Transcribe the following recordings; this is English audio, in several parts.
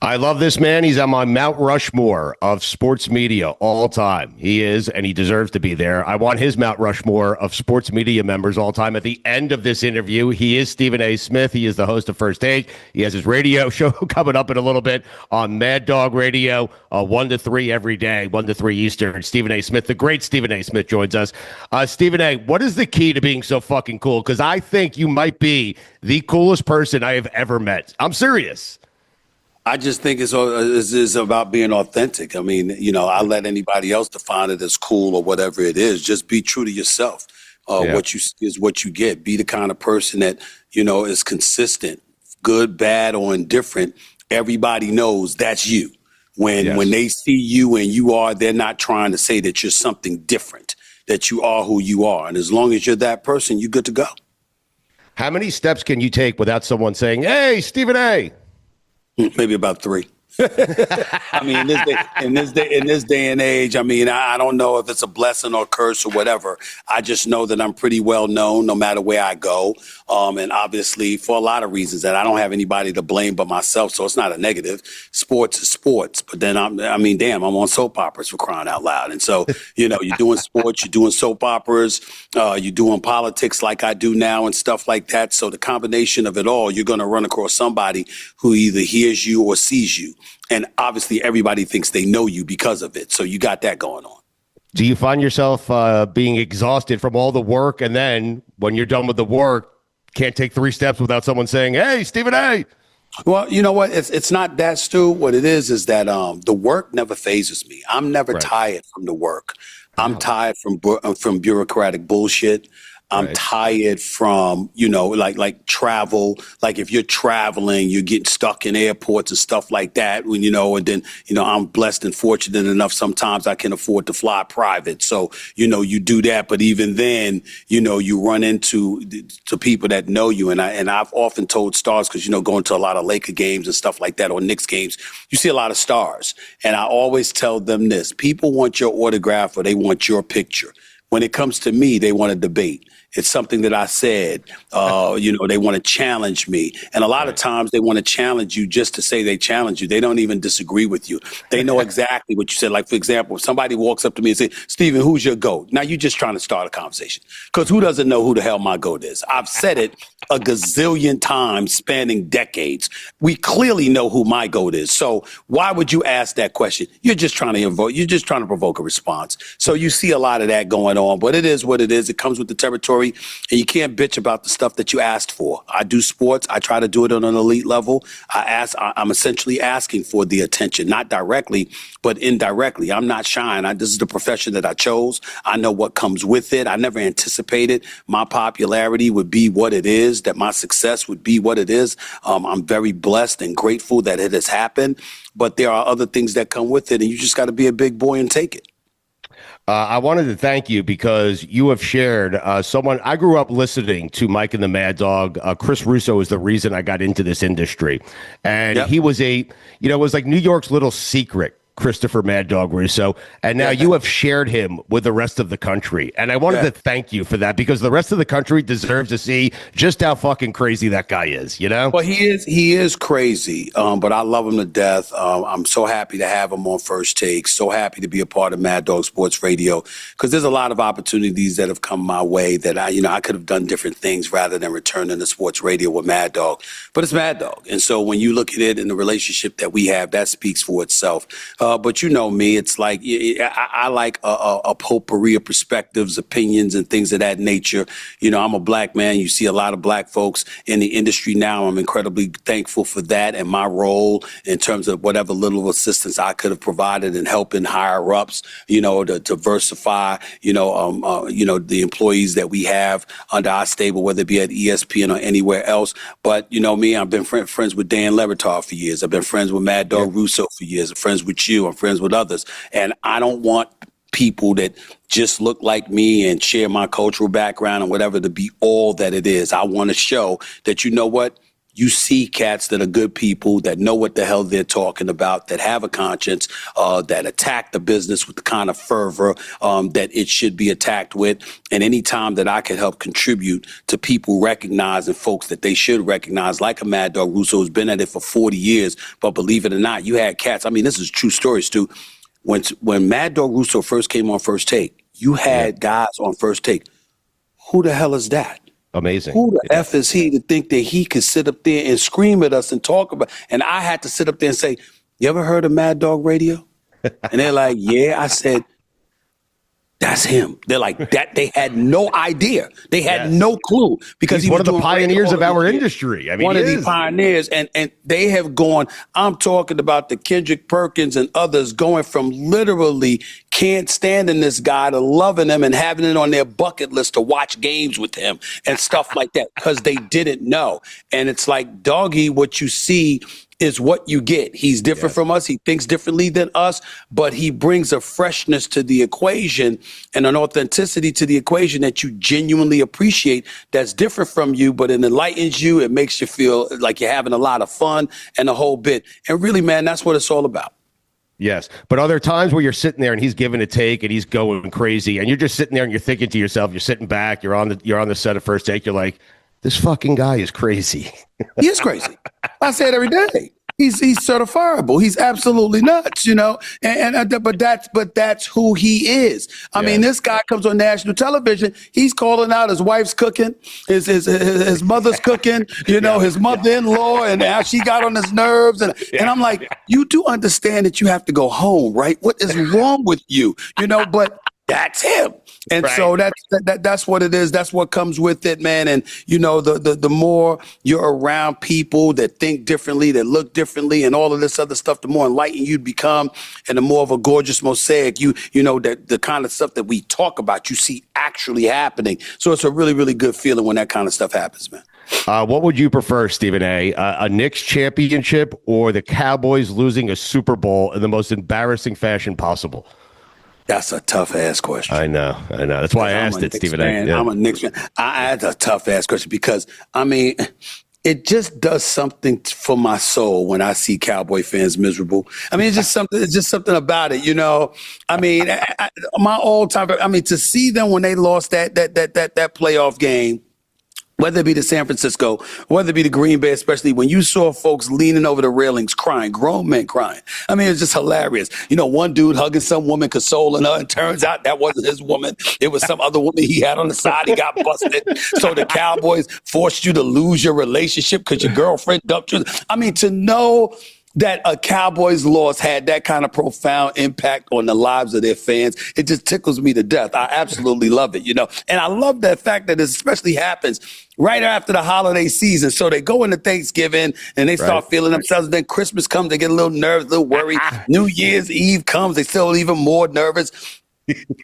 I love this man. He's on my Mount Rushmore of sports media all time. He is, and he deserves to be there. I want his Mount Rushmore of sports media members all time. At the end of this interview, he is Stephen A. Smith. He is the host of First Take. He has his radio show coming up in a little bit on Mad Dog Radio, 1 to 3 every day, 1 to 3 Eastern. Stephen A. Smith, the great Stephen A. Smith joins us. Stephen A., what is the key to being so fucking cool? Because I think you might be the coolest person I have ever met. I'm serious. I just think it's about being authentic. I mean, I let anybody else define it as cool or whatever it is. Just be true to yourself. What you see is what you get. Be the kind of person that, is consistent, good, bad, or indifferent. Everybody knows that's you. When they see you and you are, they're not trying to say that you're something different, that you are who you are. And as long as you're that person, you're good to go. How many steps can you take without someone saying, "Hey, Stephen A"? Maybe about 3. I mean, in this day and age, I mean, I don't know if it's a blessing or a curse or whatever. I just know that I'm pretty well known no matter where I go. And obviously for a lot of reasons that I don't have anybody to blame but myself. So it's not a negative. Sports is sports. But then I'm on soap operas for crying out loud. And so, you're doing sports, you're doing soap operas, you're doing politics like I do now and stuff like that. So the combination of it all, you're going to run across somebody who either hears you or sees you. And obviously everybody thinks they know you because of it. So you got that going on. Do you find yourself being exhausted from all the work, and then when you're done with the work, can't take 3 steps without someone saying, "Hey, Stephen A"? Well, you know what? It's not that, Stu. What it is that the work never phases me. I'm never tired from the work. I'm tired from bureaucratic bullshit. I'm tired from, like travel. Like if you're traveling, you're getting stuck in airports and stuff like that. And then, I'm blessed and fortunate enough. Sometimes I can afford to fly private. So, you do that. But even then, you run into people that know you. And I've often told stars, because, going to a lot of Laker games and stuff like that, or Knicks games, you see a lot of stars. And I always tell them this: people want your autograph or they want your picture. When it comes to me, they want to debate. It's something that I said, they want to challenge me. And a lot of times they want to challenge you just to say they challenge you. They don't even disagree with you. They know exactly what you said. Like, for example, if somebody walks up to me and says, "Stephen, who's your GOAT?" Now you're just trying to start a conversation, because who doesn't know who the hell my GOAT is? I've said it a gazillion times spanning decades. We clearly know who my GOAT is. So why would you ask that question? You're just trying to provoke a response. So you see a lot of that going on, but it is what it is. It comes with the territory. And you can't bitch about the stuff that you asked for. I do sports. I try to do it on an elite level. I'm essentially asking for the attention, not directly, but indirectly. I'm not shying. This is the profession that I chose. I know what comes with it. I never anticipated my popularity would be what it is, that my success would be what it is. I'm very blessed and grateful that it has happened. But there are other things that come with it, and you just got to be a big boy and take it. I wanted to thank you because you have shared someone. I grew up listening to Mike and the Mad Dog. Chris Russo is the reason I got into this industry. And he was it was like New York's little secret, Christopher Mad Dog Russo. And now you have shared him with the rest of the country. And I wanted to thank you for that, because the rest of the country deserves to see just how fucking crazy that guy is, Well, he is crazy, but I love him to death. I'm so happy to have him on First Take. So happy to be a part of Mad Dog Sports Radio, because there's a lot of opportunities that have come my way that I could have done different things rather than returning to sports radio with Mad Dog. But it's Mad Dog. And so when you look at it in the relationship that we have, that speaks for itself. But you know me, it's like I like a potpourri of perspectives, opinions, and things of that nature. I'm a black man. You see a lot of black folks in the industry now. I'm incredibly thankful for that and my role in terms of whatever little assistance I could have provided in helping higher ups, to diversify, the employees that we have under our stable, whether it be at ESPN or anywhere else. But me, I've been friends with Dan Le Batard for years. I've been friends with Mad Dog Russo for years. I'm friends with you. I'm friends with others. And I don't want people that just look like me and share my cultural background and whatever to be all that it is. I want to show that, you see cats that are good people, that know what the hell they're talking about, that have a conscience, that attack the business with the kind of fervor that it should be attacked with. And any time that I can help contribute to people recognizing folks that they should recognize, like a Mad Dog Russo who's been at it for 40 years, but believe it or not, you had cats. I mean, this is a true story, Stu. When Mad Dog Russo first came on First Take, you had guys on First Take. Who the hell is that? Amazing. Who the F is he to think that he could sit up there and scream at us and talk about? And I had to sit up there and say, you ever heard of Mad Dog Radio? And they're like, yeah. I said, that's him. They're like that. They had no idea. They had no clue because he's one of the pioneers of our industry. I mean, one of the pioneers, and they have gone. I'm talking about the Kendrick Perkins and others going from literally can't standing this guy to loving him and having it on their bucket list to watch games with him and stuff like that because they didn't know. And it's like, doggy, what you see is what you get. He's different from us. He thinks differently than us, but he brings a freshness to the equation and an authenticity to the equation that you genuinely appreciate that's different from you, but it enlightens you. It makes you feel like you're having a lot of fun and the whole bit. And really, man, that's what it's all about. Yes. But are there times where you're sitting there and he's giving a take and he's going crazy and you're just sitting there and you're thinking to yourself, you're sitting back, you're on the set of First Take, you're like, this fucking guy is crazy. He is crazy. I say it every day. He's certifiable. He's absolutely nuts, but that's who he is. I mean, this guy comes on national television. He's calling out his wife's cooking, his mother's cooking, his mother-in-law, and how she got on his nerves. And I'm like, you do understand that you have to go home, right? What is wrong with you? But that's him. And so that's what it is. That's what comes with it, man. And, the more you're around people that think differently, that look differently and all of this other stuff, the more enlightened you become and the more of a gorgeous mosaic, that the kind of stuff that we talk about, you see actually happening. So it's a really, really good feeling when that kind of stuff happens, man. What would you prefer, Stephen A? A Knicks championship or the Cowboys losing a Super Bowl in the most embarrassing fashion possible? That's a tough-ass question. I know. That's why I asked it, Stephen A. I'm a Knicks fan. That's a tough-ass question because, I mean, it just does something for my soul when I see Cowboy fans miserable. I mean, it's just something about it, I mean, my all-time, to see them when they lost that playoff game, whether it be the San Francisco, whether it be the Green Bay, especially when you saw folks leaning over the railings crying, grown men crying. I mean, it's just hilarious. One dude hugging some woman, consoling her, and turns out that wasn't his woman. It was some other woman he had on the side. He got busted. So the Cowboys forced you to lose your relationship because your girlfriend dumped you. I mean, to know that a Cowboys loss had that kind of profound impact on the lives of their fans, it just tickles me to death. I absolutely love it, And I love that fact that it especially happens right after the holiday season. So they go into Thanksgiving and they start feeling themselves. Then Christmas comes, they get a little nervous, a little worried. New Year's Eve comes, they feel even more nervous.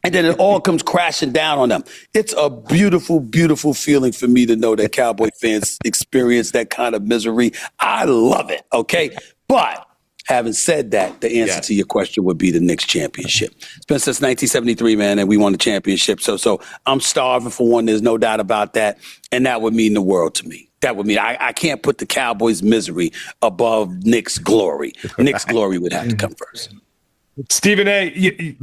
And then it all comes crashing down on them. It's a beautiful, beautiful feeling for me to know that Cowboy fans experience that kind of misery. I love it, okay? But having said that, the answer to your question would be the Knicks championship. It's been since 1973, man, and we won the championship. So I'm starving for one. There's no doubt about that. And that would mean the world to me. That would mean I can't put the Cowboys' misery above Knicks' glory. Knicks' glory would have to come first. Stephen A.,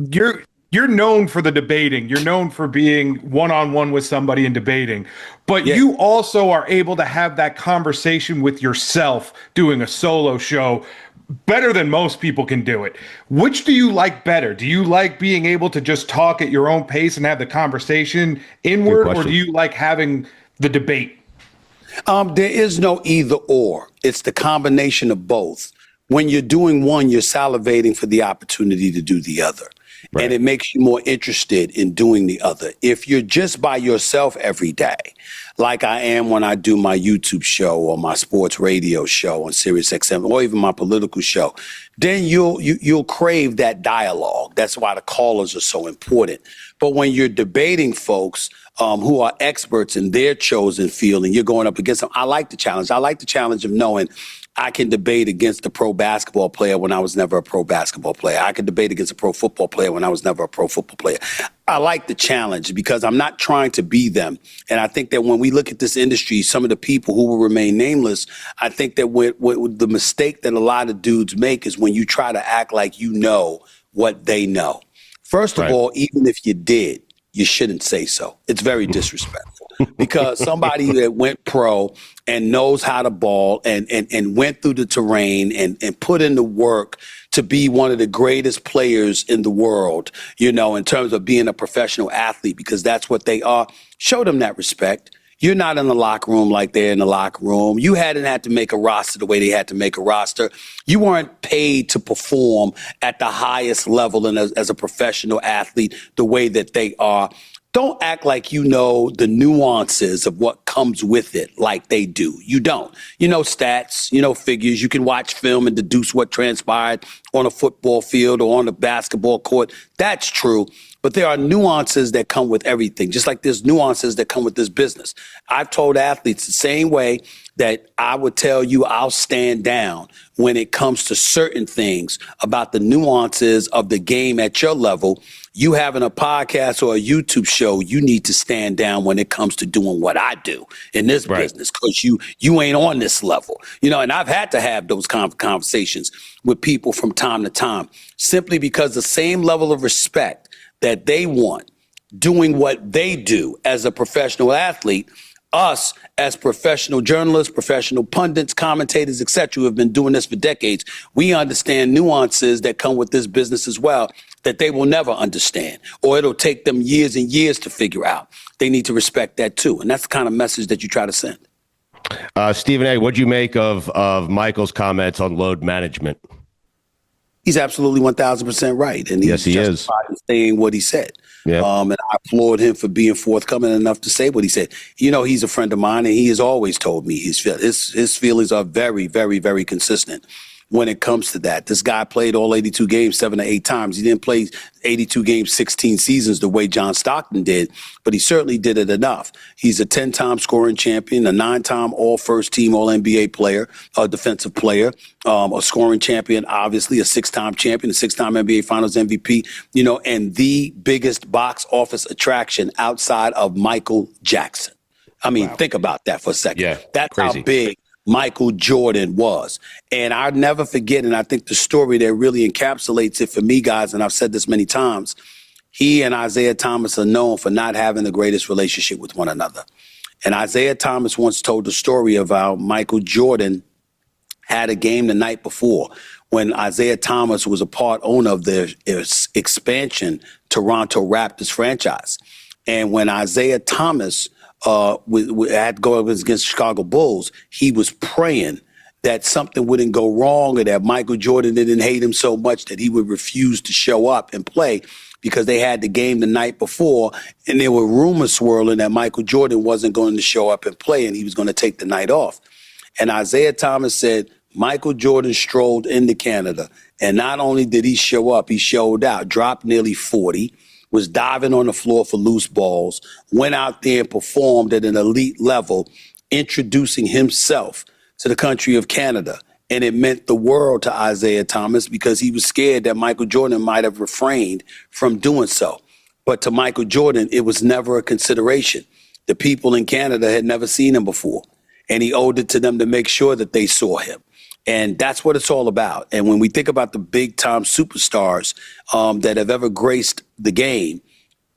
you're known for the debating. You're known for being one-on-one with somebody and debating. But you also are able to have that conversation with yourself doing a solo show better than most people can do it. Which do you like better? Do you like being able to just talk at your own pace and have the conversation inward, or do you like having the debate? There is no either or. It's the combination of both. When you're doing one, you're salivating for the opportunity to do the other. Right. And it makes you more interested in doing the other. If you're just by yourself every day, like I am when I do my YouTube show or my sports radio show on Sirius XM or even my political show, then you'll crave that dialogue. That's why the callers are so important. But when you're debating folks, who are experts in their chosen field, and you're going up against them. I like the challenge. I like the challenge of knowing I can debate against a pro basketball player when I was never a pro basketball player. I can debate against a pro football player when I was never a pro football player. I like the challenge because I'm not trying to be them. And I think that when we look at this industry, some of the people who will remain nameless, I think that the mistake that a lot of dudes make is when you try to act like you know what they know. First of all, even if you did, you shouldn't say so. It's very disrespectful. Because somebody that went pro and knows how to ball and went through the terrain and put in the work to be one of the greatest players in the world, you know, in terms of being a professional athlete, because that's what they are, show them that respect. You're not in the locker room like they're in the locker room. You hadn't had to make a roster the way they had to make a roster. You weren't paid to perform at the highest level and as a professional athlete the way that they are. Don't act like you know the nuances of what comes with it like they do. You don't. You know stats, you know figures. You can watch film and deduce what transpired on a football field or on a basketball court. That's true. But there are nuances that come with everything, just like there's nuances that come with this business. I've told athletes the same way that I would tell you I'll stand down when it comes to certain things about the nuances of the game at your level. You having a podcast or a YouTube show, you need to stand down when it comes to doing what I do in this business, because you ain't on this level. You know, and I've had to have those conversations with people from time to time, simply because the same level of respect that they want doing what they do as a professional athlete, us as professional journalists, professional pundits, commentators, etc., who have been doing this for decades, we understand nuances that come with this business as well that they will never understand, or it'll take them years and years to figure out. They need to respect that too. And that's the kind of message that you try to send. Stephen A., what'd you make of Michael's comments on load management? He's absolutely 1,000% right. And he's justified in saying what he said. Yeah. And I applaud him for being forthcoming enough to say what he said. You know, he's a friend of mine, and he has always told me his feelings are very, very, very consistent when it comes to that. This guy played all 82 games 7 to 8 times. He didn't play 82 games, 16 seasons the way John Stockton did, but he certainly did it enough. He's a 10-time scoring champion, a 9-time all-first team, all-NBA player, a defensive player, a scoring champion, obviously a 6-time champion, a 6-time NBA Finals MVP, you know, and the biggest box office attraction outside of Michael Jackson. I mean, think about that for a second. Yeah, that's crazy. How big Michael Jordan was. And I'll never forget, and I think the story that really encapsulates it for me, guys, and I've said this many times, he and Isaiah Thomas are known for not having the greatest relationship with one another. And Isaiah Thomas once told the story of how Michael Jordan had a game the night before when Isaiah Thomas was a part owner of the expansion Toronto Raptors franchise. And when Isaiah Thomas had to go against Chicago Bulls, he was praying that something wouldn't go wrong or that Michael Jordan didn't hate him so much that he would refuse to show up and play, because they had the game the night before and there were rumors swirling that Michael Jordan wasn't going to show up and play and he was going to take the night off. And Isaiah Thomas said Michael Jordan strolled into Canada, and not only did he show up, he showed out, dropped nearly 40, was diving on the floor for loose balls, went out there and performed at an elite level, introducing himself to the country of Canada. And it meant the world to Isaiah Thomas because he was scared that Michael Jordan might have refrained from doing so. But to Michael Jordan, it was never a consideration. The people in Canada had never seen him before, and he owed it to them to make sure that they saw him. And that's what it's all about. And when we think about the big-time superstars that have ever graced the game,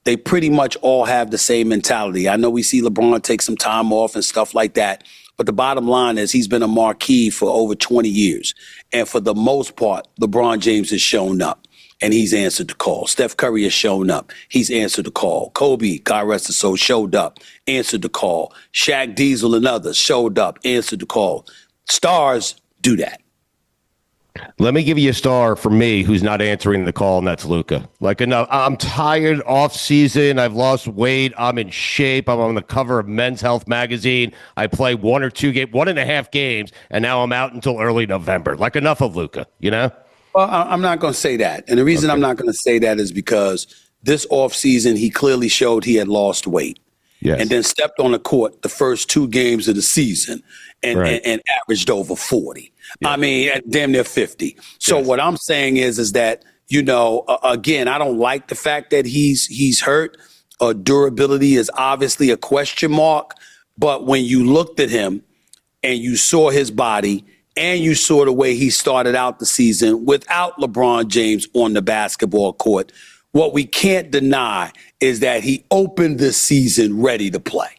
they pretty much all have the same mentality. I know we see LeBron take some time off and stuff like that, but the bottom line is he's been a marquee for over 20 years. And for the most part, LeBron James has shown up, and he's answered the call. Steph Curry has shown up. He's answered the call. Kobe, God rest his soul, showed up, answered the call. Shaq Diesel and others showed up, answered the call. Stars do that. Let me give you a star for me who's not answering the call, and that's Luka. Like, enough. I'm tired off season. I've lost weight. I'm in shape. I'm on the cover of Men's Health magazine. I play 1 or 2 games, 1.5 games, and now I'm out until early November. Like, enough of Luka, you know? Well, I'm not going to say that. And the reason I'm not going to say that is because this off season, he clearly showed he had lost weight. and then stepped on the court the first 2 games of the season and averaged over 40. I mean, damn near 50. So what I'm saying is that, again, I don't like the fact that he's hurt. Durability is obviously a question mark. But when you looked at him and you saw his body and you saw the way he started out the season without LeBron James on the basketball court, what we can't deny is that he opened the season ready to play.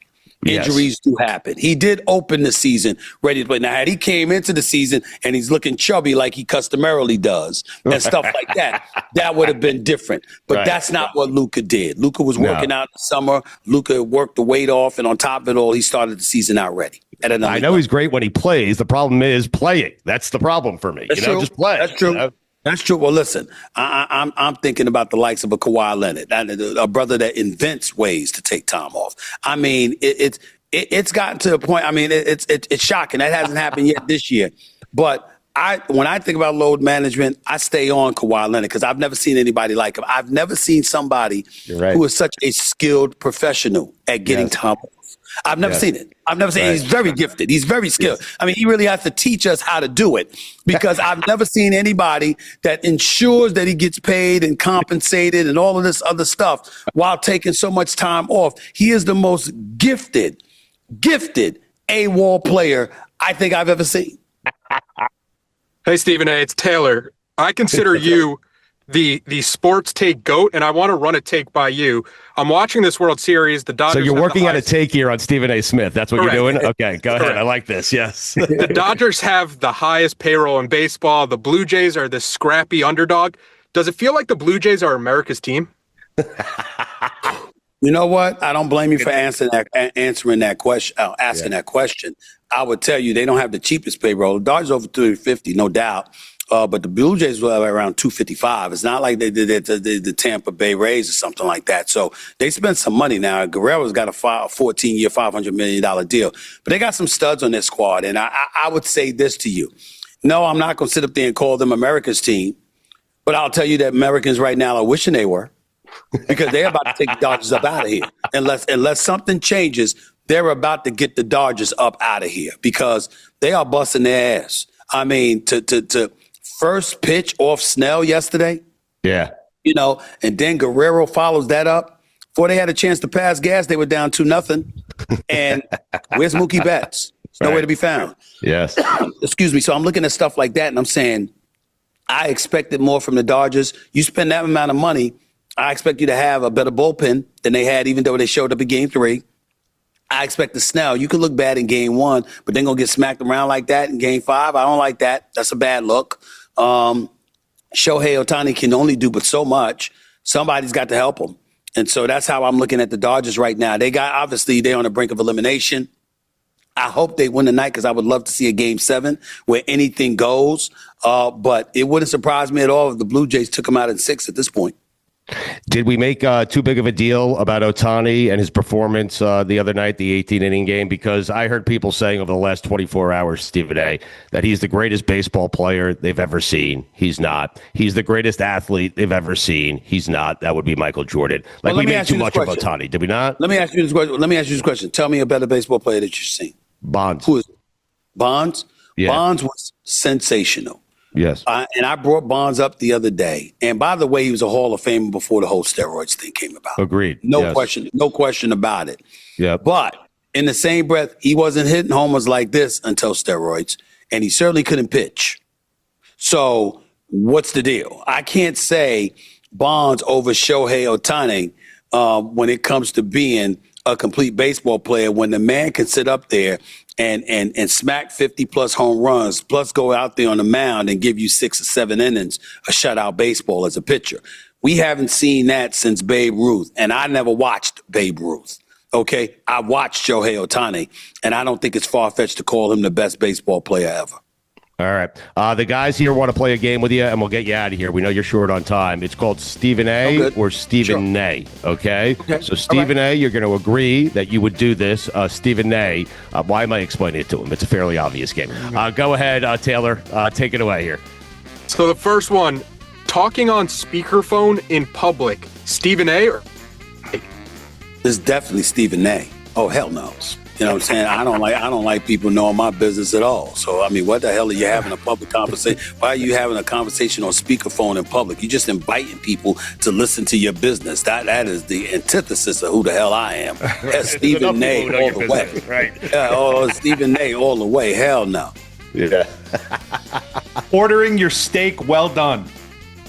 Injuries do happen. He did open the season ready to play. Now, had he came into the season and he's looking chubby like he customarily does and stuff like that, that would have been different. But that's not what Luka did. Luka was working out in the summer. Luka worked the weight off, and on top of it all, he started the season out ready. I know he's great when he plays. The problem is playing. That's the problem for me. That's true. Just play. That's true. That's true. Well, listen, I'm thinking about the likes of a Kawhi Leonard, a brother that invents ways to take time off. I mean, it's gotten to a point. I mean, it's shocking. That hasn't happened yet this year. But when I think about load management, I stay on Kawhi Leonard because I've never seen anybody like him. I've never seen somebody who is such a skilled professional at getting time off. I've never seen it. I've never seen it. He's very gifted. He's very skilled. I mean, he really has to teach us how to do it because I've never seen anybody that ensures that he gets paid and compensated and all of this other stuff while taking so much time off. He is the most gifted AWOL player I think I've ever seen. Hey, Stephen A., it's Taylor. I consider you the sports take GOAT, and I want to run a take by you. I'm watching this World Series. The Dodgers. So you're working at a take here on Stephen A. Smith. That's what you're doing? Okay, go ahead. I like this. Yes. The Dodgers have the highest payroll in baseball. The Blue Jays are the scrappy underdog. Does it feel like the Blue Jays are America's team? You know what? I don't blame you for answering that question. That question. I would tell you they don't have the cheapest payroll. The Dodgers over 350, no doubt. But the Blue Jays were around 255. It's not like they did the Tampa Bay Rays or something like that. So they spent some money now. Guerrero's got a 14-year, $500 million deal. But they got some studs on their squad. And I would say this to you. No, I'm not going to sit up there and call them America's team. But I'll tell you that Americans right now are wishing they were because they're about to take the Dodgers up out of here. Unless something changes, they're about to get the Dodgers up out of here because they are busting their ass. I mean, to first pitch off Snell yesterday. Yeah. And then Guerrero follows that up. Before they had a chance to pass gas, they were down 2-0. And where's Mookie Betts? There's nowhere to be found. Yes. Excuse me. So I'm looking at stuff like that, and I'm saying, I expected more from the Dodgers. You spend that amount of money, I expect you to have a better bullpen than they had, even though they showed up in Game 3. I expect the Snell. You could look bad in Game 1, but then go get smacked around like that in Game 5. I don't like that. That's a bad look. Shohei Ohtani can only do but so much. Somebody's got to help him. And so that's how I'm looking at the Dodgers right now. Obviously, they're on the brink of elimination. I hope they win tonight because I would love to see a Game 7 where anything goes. But it wouldn't surprise me at all if the Blue Jays took them out in 6 at this point. Did we make too big of a deal about Ohtani and his performance the other night, the 18-inning game? Because I heard people saying over the last 24 hours, Stephen A., that he's the greatest baseball player they've ever seen. He's not. He's the greatest athlete they've ever seen. He's not. That would be Michael Jordan. We made too much of Ohtani, did we not? Let me ask you this question. Tell me a better baseball player that you've seen. Bonds. Who is it? Bonds? Yeah. Bonds was sensational. Yes. And I brought Bonds up the other day. And by the way, he was a Hall of Famer before the whole steroids thing came about. Agreed. No question about it. Yeah. But in the same breath, he wasn't hitting homers like this until steroids, and he certainly couldn't pitch. So what's the deal? I can't say Bonds over Shohei Ohtani when it comes to being a complete baseball player when the man can sit up there and smack 50-plus home runs, plus go out there on the mound and give you 6 or 7 innings of shutout baseball as a pitcher. We haven't seen that since Babe Ruth, and I never watched Babe Ruth, okay? I watched Shohei Ohtani, and I don't think it's far-fetched to call him the best baseball player ever. All right. The guys here want to play a game with you, and we'll get you out of here. We know you're short on time. It's called Stephen A. or Stephen A. Okay? So Stephen A., you're going to agree that you would do this. Stephen A., why am I explaining it to him? It's a fairly obvious game. Go ahead, Taylor. Take it away here. So the first one, talking on speakerphone in public, Stephen A. or It's definitely Stephen A. Oh, hell no. You know what I'm saying? I don't like people knowing my business at all. So, I mean, what the hell are you having a public conversation? Why are you having a conversation on speakerphone in public? You're just inviting people to listen to your business. That is the antithesis of who the hell I am. That's Stephen A. all the way. Right. Stephen A. all the way. Hell no. Yeah. Ordering your steak well done.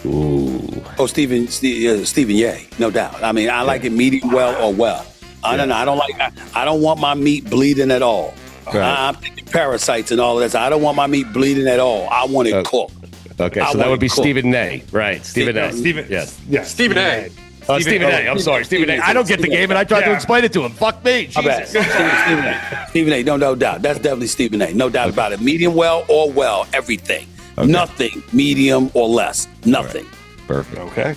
Ooh. Oh, Stephen Yay, no doubt. I mean, I like it medium well or well. I don't know. I don't want my meat bleeding at all. Right. I'm thinking parasites and all of that. So I don't want my meat bleeding at all. I want it cooked. Okay, so that would be Stephen A. Right, Stephen A. Yes. Stephen A. Oh, Stephen A. I'm sorry, Stephen A. I don't get the game, and I tried to explain it to him. Fuck me. Jesus. Stephen A. No doubt. That's definitely Stephen A. No doubt about it. Medium well or well, everything. Okay. Nothing medium or less. Nothing. Right. Perfect. Okay.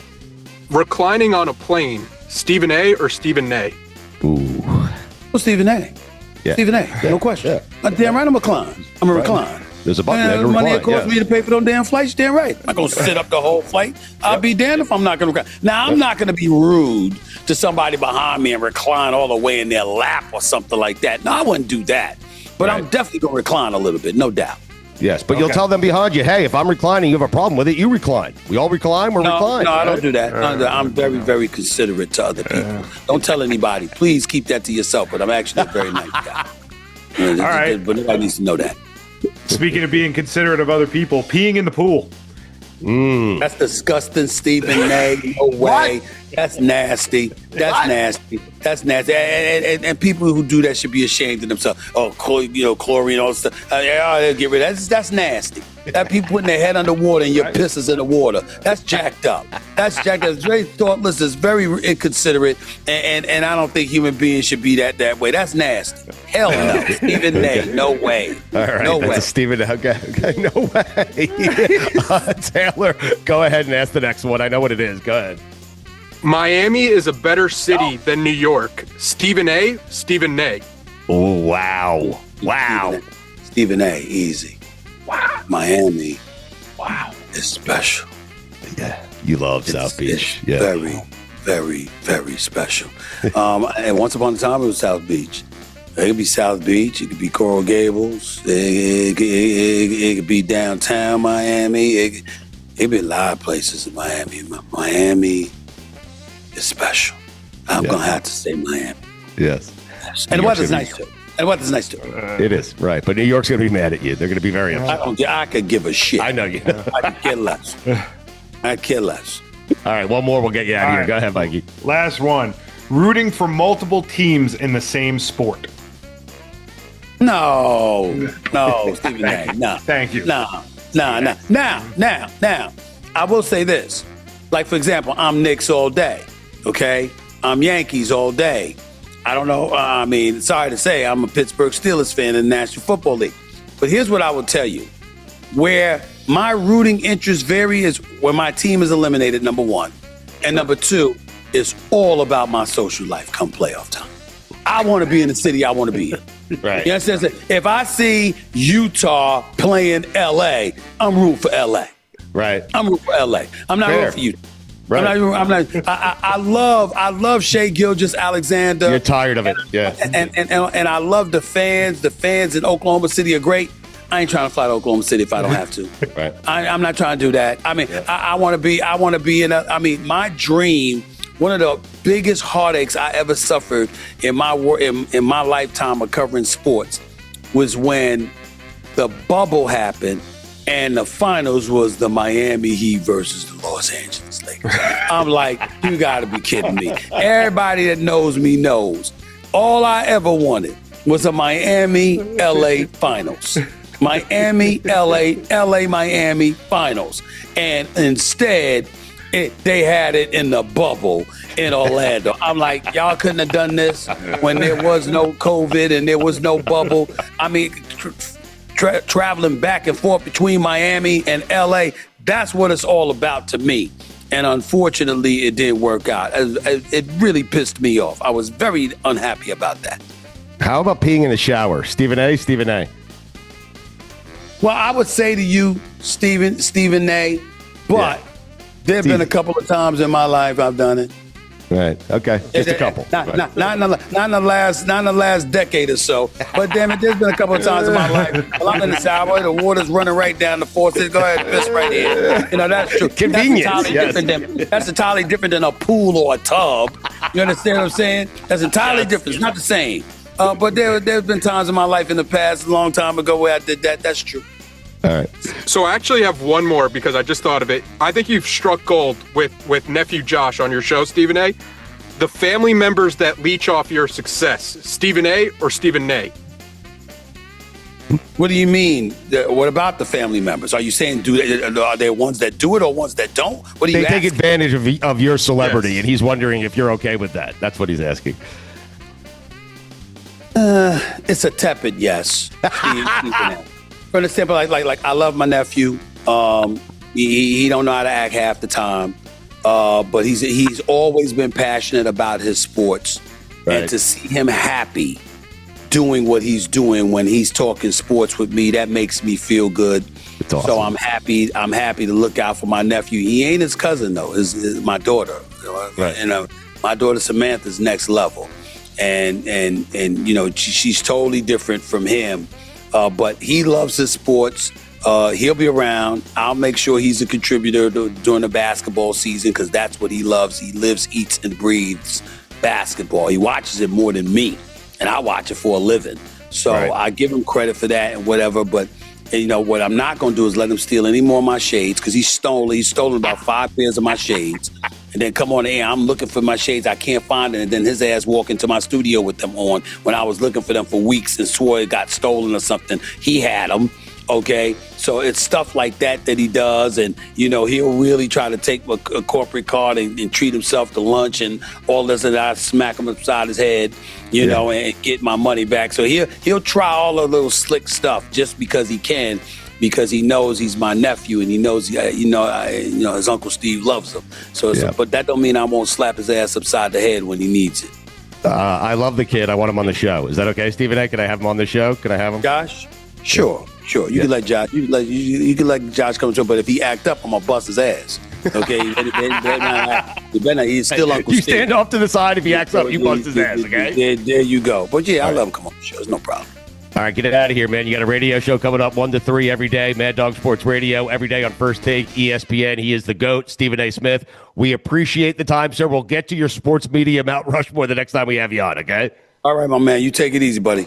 Reclining on a plane, Stephen A. or Stephen A.? Ooh. Well, Stephen A. Yeah. Stephen A. No question. Damn right I'm a recline. I'm a recline. There's a button there to money recline. it costs me to pay for them damn flights, damn right. I'm not going to sit up the whole flight. I'll be damned if I'm not going to recline. Now, I'm not going to be rude to somebody behind me and recline all the way in their lap or something like that. No, I wouldn't do that. But I'm definitely going to recline a little bit, no doubt. Yes, but you'll tell them behind you, hey, if I'm reclining, you have a problem with it, you recline. We all recline, we're reclining. No, I don't do that. I'm very, very considerate to other people. Don't tell anybody. Please keep that to yourself, but I'm actually a very nice guy. All right. But nobody needs to know that. Speaking of being considerate of other people, peeing in the pool. That's disgusting, Stephen A. No way. That's nasty. That's nasty. That's nasty. And people who do that should be ashamed of themselves. Oh, chlorine, all this stuff. Get rid of that. That's nasty. That people putting their head underwater and your piss is in the water. That's jacked up. That's jacked up. It's very thoughtless. It's very inconsiderate. And I don't think human beings should be that way. That's nasty. Hell no. Stephen A. No way. All right. No way. Stephen A. Okay. No way. Taylor, go ahead and ask the next one. I know what it is. Go ahead. Miami is a better city than New York. Stephen A. Stephen A. Oh, wow. Wow. Stephen A. Easy. Wow. Miami. Wow. It's special. Yeah. You love South Beach. It's very, very, very special. And once upon a time, it was South Beach. It could be South Beach. It could be Coral Gables. It could be downtown Miami. It could be a lot of places in Miami. Miami is special. I'm going to have to say Miami. Yes. And the weather's nice, too. It is, right. But New York's going to be mad at you. They're going to be very upset. I could give a shit. I know you. I could care less. I care less. All right, one more. We'll get you out of here. Go ahead, Mikey. Last one. Rooting for multiple teams in the same sport. No, Stephen A. No. Thank you. No. Now, I will say this. Like, for example, I'm Knicks all day, okay? I'm Yankees all day. I don't know. I mean, sorry to say, I'm a Pittsburgh Steelers fan in the National Football League. But here's what I will tell you. Where my rooting interests vary is when my team is eliminated, number one. And number two, it's all about my social life come playoff time. I want to be in the city I want to be in. Right. You understand? If I see Utah playing LA, I'm rooting for LA. Right. I'm rooting for LA. I'm not rooting for you. Right. I love Shea Gilgeous-Alexander. You're tired of it. Yeah. And I love the fans. The fans in Oklahoma City are great. I ain't trying to fly to Oklahoma City if I don't have to. Right. I'm not trying to do that. I mean, I want to be in my dream, one of the biggest heartaches I ever suffered in my lifetime of covering sports was when the bubble happened and the finals was the Miami Heat versus the Los Angeles Lakers. I'm like, you gotta be kidding me. Everybody that knows me knows. All I ever wanted was a Miami, LA finals. Miami, LA, Miami finals. And instead, they had it in the bubble in Orlando. I'm like, y'all couldn't have done this when there was no COVID and there was no bubble. I mean, traveling back and forth between Miami and LA, that's what it's all about to me. And unfortunately, it didn't work out. It really pissed me off. I was very unhappy about that. How about peeing in the shower? Stephen A. Well, I would say to you, Stephen A., but there have been a couple of times in my life I've done it. Right. Okay. Just a couple. Not in the last decade or so. But damn it, there's been a couple of times in my life. Well, I'm in the Southway, the water's running right down the faucet. Go ahead and piss right here. You know, that's true. Convenience. That's entirely different than a pool or a tub. You understand what I'm saying? That's entirely different. It's not the same. But there's been times in my life in the past, a long time ago, where I did that. That's true. All right. So I actually have one more because I just thought of it. I think you've struck gold with nephew Josh on your show, Stephen A. The family members that leech off your success, Stephen A. or Stephen A. What do you mean? What about the family members? Are you saying are there ones that do it or ones that don't? What do you? They take advantage of your celebrity, yes. And he's wondering if you're okay with that. That's what he's asking. It's a tepid yes. From the standpoint, like I love my nephew. He don't know how to act half the time, but he's always been passionate about his sports, right. And to see him happy doing what he's doing when he's talking sports with me, that makes me feel good. Awesome. So I'm happy to look out for my nephew. He ain't his cousin though. Is my daughter. Right. And my daughter Samantha's next level, and you know she's totally different from him. But he loves his sports. He'll be around. I'll make sure he's a contributor during the basketball season because that's what he loves. He lives, eats, and breathes basketball. He watches it more than me, and I watch it for a living. So right. I give him credit for that and whatever. But you know what I'm not going to do is let him steal any more of my shades because he's stolen about 5 pairs of my shades. And then come on the air, I'm looking for my shades. I can't find it. And then his ass walk into my studio with them on when I was looking for them for weeks and swore it got stolen or something. He had them. Okay. So it's stuff like that he does. And, you know, he'll really try to take a corporate card and treat himself to lunch and all this. And I smack him upside his head, you know, and get my money back. So he'll try all the little slick stuff just because he can. Because he knows he's my nephew and he knows, his Uncle Steve loves him. So, but that don't mean I won't slap his ass upside the head when he needs it. I love the kid. I want him on the show. Is that okay, Stephen A? Can I have him on the show? Can I have him? Josh? Sure. You can let Josh. You can let Josh come to him. But if he act up, I'm gonna bust his ass. Okay. He's still Uncle Steve. You Steve. stand off to the side. If he acts up, you bust his ass. Okay. There you go. But I love him. Come on the show. It's no problem. All right, get it out of here, man. You got a radio show coming up 1 to 3 every day. Mad Dog Sports Radio every day on First Take, ESPN. He is the GOAT, Stephen A. Smith. We appreciate the time, sir. We'll get to your sports media Mount Rushmore the next time we have you on, okay? All right, my man. You take it easy, buddy.